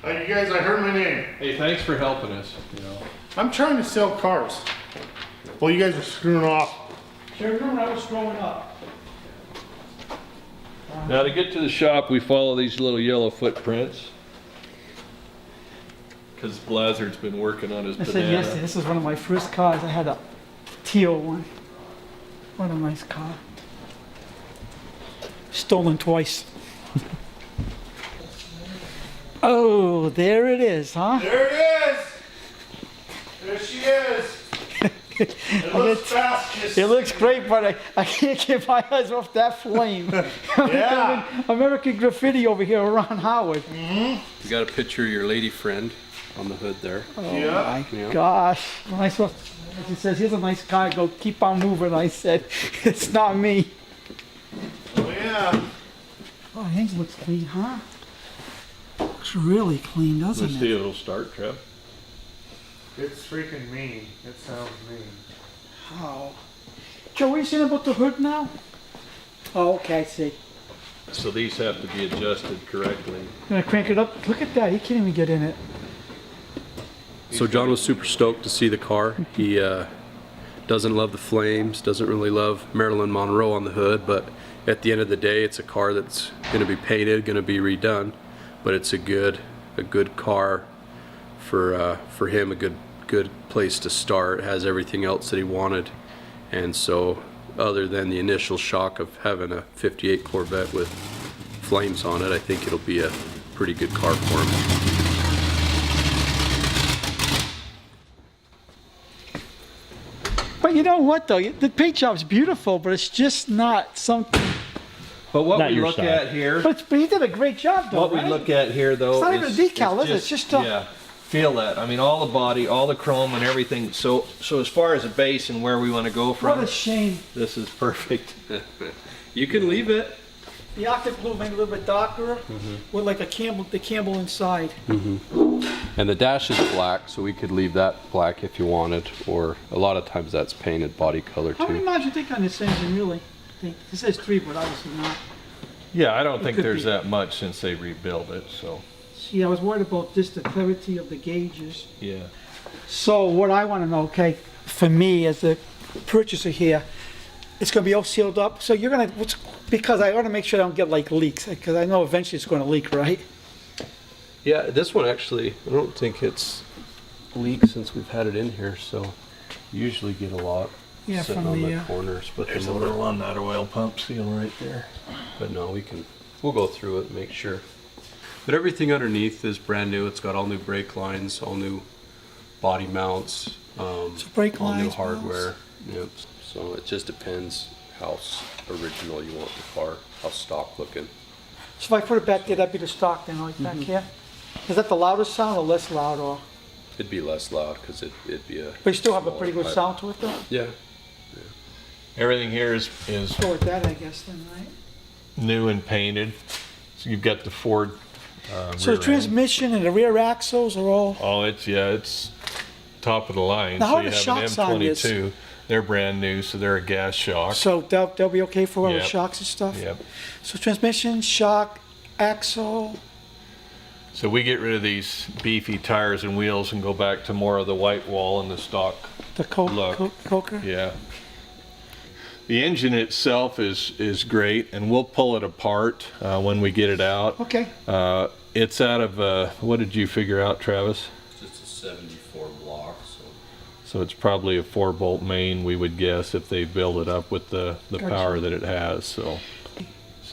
You guys, I heard my name. Hey, thanks for helping us. You know, I'm trying to sell cars. Well, you guys are screwing off. So remember I was growing up. now to get to the shop, we follow these little yellow footprints. Because Blizzard's been working on his I banana. said yesterday, this is one of my first cars. I had a teal one. What a nice car. Stolen twice. Oh, there it is, huh? There it is. There she is. It looks fast. It looks great, but I can't get my eyes off that flame. Yeah. American Graffiti over here around Howard. You got a picture of your lady friend on the hood there. Oh Yeah. my gosh. When I saw, he says, here's a nice car, I go, keep on moving. I said, it's not me. Oh yeah. Oh, things looks clean, huh? Looks really clean, doesn't Let's it? see if it'll start, Trev. It's freaking mean. It sounds mean. Oh. Joe, what are you saying about the hood now? Oh, okay, I see. So these have to be adjusted correctly. Gonna crank it up. Look at that, he can't even get in it. So John was super stoked to see the car. He doesn't love the flames, doesn't really love Marilyn Monroe on the hood, but at the end of the day, it's a car that's going to be painted, going to be redone, but it's a good car for him, a good place to start. It has everything else that he wanted, and so other than the initial shock of having a 58 Corvette with flames on it, I think it'll be a pretty good car for him. But you know what though, the paint job's beautiful, but it's just not something. But what Not we your look style. at here, But he did a great job though, what we right? look at here though, It's not even a decal, is it? It's just a- yeah. Feel that. I mean, all the body, all the chrome, and everything. So as far as a base and where we want to go What from, a shame. this is perfect. You can leave it. The octave blue maybe a little bit darker, with like the Campbell inside. And the dash is black, so we could leave that black if you wanted, or a lot of times that's painted body color How many too. miles do you think on this engine really? I think it says 3, but obviously not. Yeah, I don't think could there's be. that much since they rebuilt it. So See, I was worried about just the clarity of the gauges. yeah. So what I want to know, okay, for me as the purchaser here, it's going to be all sealed up. So you're going to, because I want to make sure I don't get like leaks, because I know eventually it's going to leak, right? Yeah, this one actually, I don't think it's leaked since we've had it in here, so usually get a lot Yeah, sitting from on the, the corners, but There's the a motor, little on that oil pump seal right there. but no, we'll go through it and make sure. But everything underneath is brand new. It's got all new brake lines, all new body mounts, So brake all new lines, hardware. Yep. So it just depends how original you want the car, how stock looking. So if I put it back there, that'd be the stock then, like back here? Is that the loudest sound or less loud, or? It'd be less loud because it'd be a. But you still have a smaller pretty good pipe. sound to it though? Yeah. Everything here is Go with that, I guess then, right? new and painted. So you've got the Ford. So rear the end. transmission and the rear axles are all, Oh, it's top of the line. Now, so how you are the have an shocks on this? M22. They're brand new, so they're a gas shock. so they'll be okay for all the Yep. shocks and stuff? Yep. So transmission, shock, axle, So we get rid of these beefy tires and wheels and go back to more of the white wall and the stock. the Look. coker? Yeah. The engine itself is great, and we'll pull it apart when we get it out. Okay. It's out of what did you figure out, Travis? It's just a 74 block, so. So it's probably a 4-bolt main, we would guess, if they build it up with the Gotcha. power that it has. So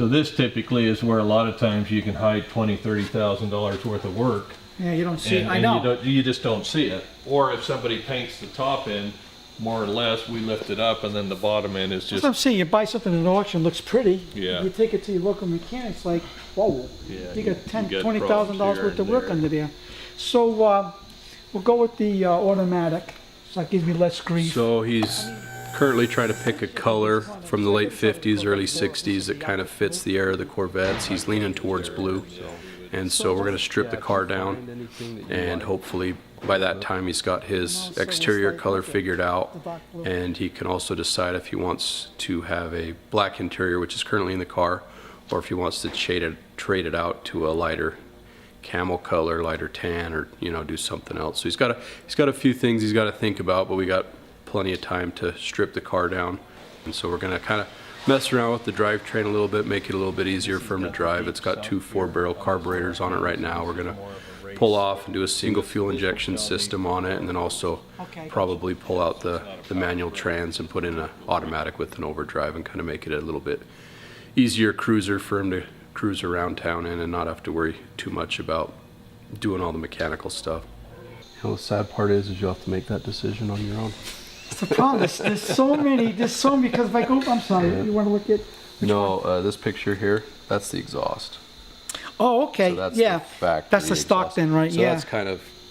this typically is where a lot of times you can hide $20,000-$30,000 worth of work. Yeah, you don't see it, And, I and know. you just don't see it. Or if somebody paints the top end, more or less, we lift it up, and then the bottom end is That's just what I'm saying, you buy something in an auction, looks pretty. Yeah. You take it to your local mechanic, it's like, whoa. Yeah, You got $10,000, get $20,000 problems here worth of and work there. under there. So, we'll go with the automatic, so that gives me less grief. So he's currently trying to pick a color from the late 50s, early 60s that kind of fits the era of the Corvettes. He's leaning towards blue. And so we're going to strip the car down, and hopefully by that time he's got his exterior color figured out, and he can also decide if he wants to have a black interior, which is currently in the car, or if he wants to trade it out to a lighter camel color, lighter tan, or do something else. So he's got a few things he's got to think about, but we got plenty of time to strip the car down. And so we're gonna kind of mess around with the drivetrain a little bit, make it a little bit easier for him to drive. It's got 2 4-barrel carburetors on it right now. We're gonna pull off and do a single fuel injection system on it, and then also probably pull out the manual trans and put in an automatic with an overdrive and kind of make it a little bit easier cruiser for him to cruise around town in and not have to worry too much about doing all the mechanical stuff. The sad part is you'll have to make that decision on your own. It's the problem. There's so many, because if I go, I'm sorry, you want to look at? This picture here, that's the exhaust. Oh, okay, So that's yeah. the factory That's the stock exhaust. then, right? So Yeah.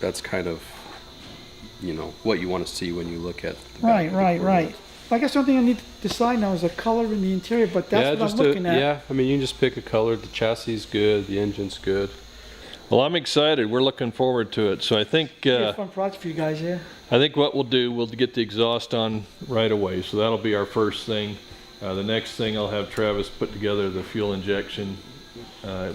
that's kind of what you want to see when you look at the back of the Right. Corvette. I guess the only thing I need to decide now is the color in the interior, but that's what I'm looking at. Yeah, I mean, you can just pick a color. The chassis is good, the engine's good. Well, I'm excited. We're looking forward to it. So I think Be a fun project for you guys, yeah. I think what we'll do, we'll get the exhaust on right away. So that'll be our first thing. The next thing, I'll have Travis put together the fuel injection,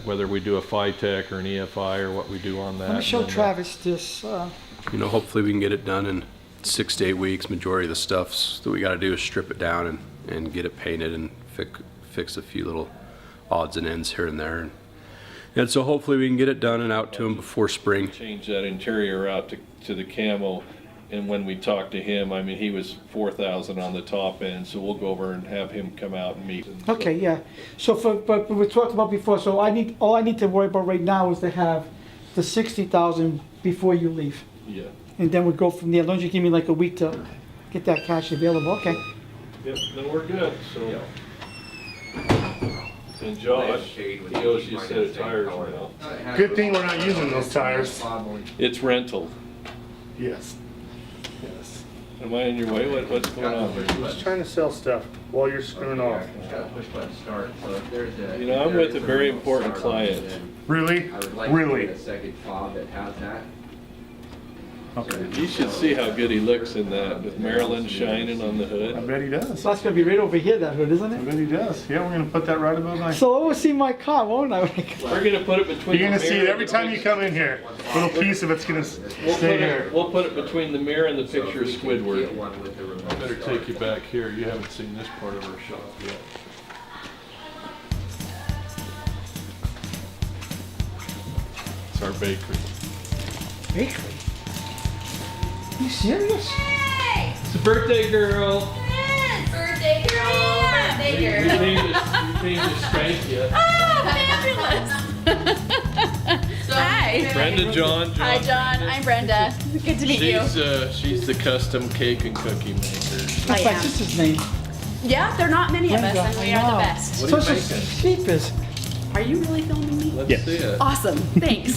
whether we do a FITEC or an EFI or what we do on that. Let me show And then, Travis this. Hopefully we can get it done in 6 to 8 weeks. Majority of the stuff that we got to do is strip it down and get it painted and fix a few little odds and ends here and there. And so hopefully we can get it done and out to him before spring. change that interior out to the camo. And when we talked to him, I mean, he was 4,000 on the top end, so we'll go over and have him come out and meet. Okay, yeah. So but we talked about before, so all I need to worry about right now is to have the 60,000 before you leave. Yeah. And then we go from there. As long as you give me like a week to get that cash available, okay. Yep, then we're good, so. And Josh, he owes you a set of tires now. Good thing we're not using those tires. It's rental. Yes. Am I in your way? What's going on? Just trying to sell stuff while you're screwing off. You know, I'm with a very important client. Really? Really? Okay. You should see how good he looks in that, with Maryland shining on the I hood. bet he does. So that's gonna be right over here, that hood, isn't I it? bet he does. Yeah, we're gonna put that right above my. So I will see my car, won't I? We're gonna put it between You're gonna the see mirror it every time you come in here. A little piece of it's gonna stay here. We'll put it between the mirror and the picture of Squidward. I better take you back here. You haven't seen this part of our shop yet. It's our bakery. Bakery? You serious? It's a birthday girl. Birthday girl, birthday You girl. need to spank you. Oh, fabulous. Hi. Brenda, John. Hi, John. I'm Brenda. Good to meet you. She's the custom cake and cookie maker. That's I my am. sister's name. Yeah, there are not many of us, Brenda, and we I are the know. best. What are you So it's making? sheepers. Are you really filming me? Let's see it. Awesome. Thanks.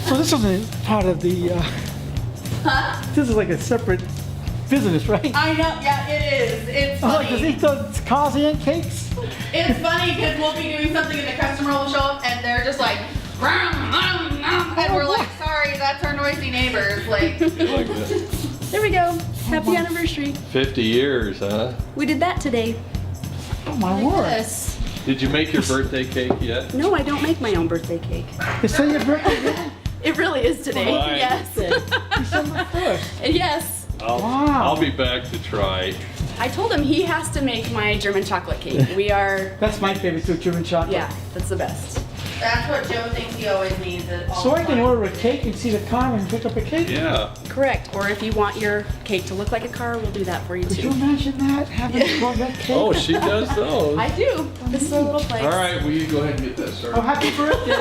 So this isn't part of the, this is like a separate business, right? I know. Yeah, it is. It's I'm like, does he funny. does cars and cakes? It's funny because we'll be doing something and the customer will show up and they're just like, "Vroom, vroom, vroom," and we're like, sorry, that's our noisy neighbors. Like, Like that. there we go. Happy anniversary. 50 years, huh? We did that today. Oh my Like word. this. Did you make your birthday cake yet? No, I don't make my own birthday cake. You say your birthday? It really is today. Why? Yes. December 1st. Yes. Wow. I'll be back to try. I told him he has to make my German chocolate cake. We are, That's my favorite too, German chocolate. yeah, that's the best. That's what Joe thinks he always needs. So I can order a cake and see the car and pick up a cake? Yeah. Correct. Or if you want your cake to look like a car, we'll do that for you Could you too. imagine that? Having a Corvette cake? Oh, she does those. I do. This is a little place. All right, will you go ahead and get that Oh, started? happy birthday.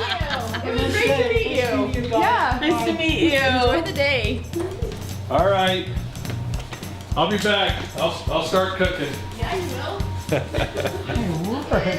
Thank you. It was great to meet you. Nice to meet you guys. Yeah, nice to meet you. Enjoy the day. All right. I'll be back. I'll start cooking. Yeah, you will. Hey, word.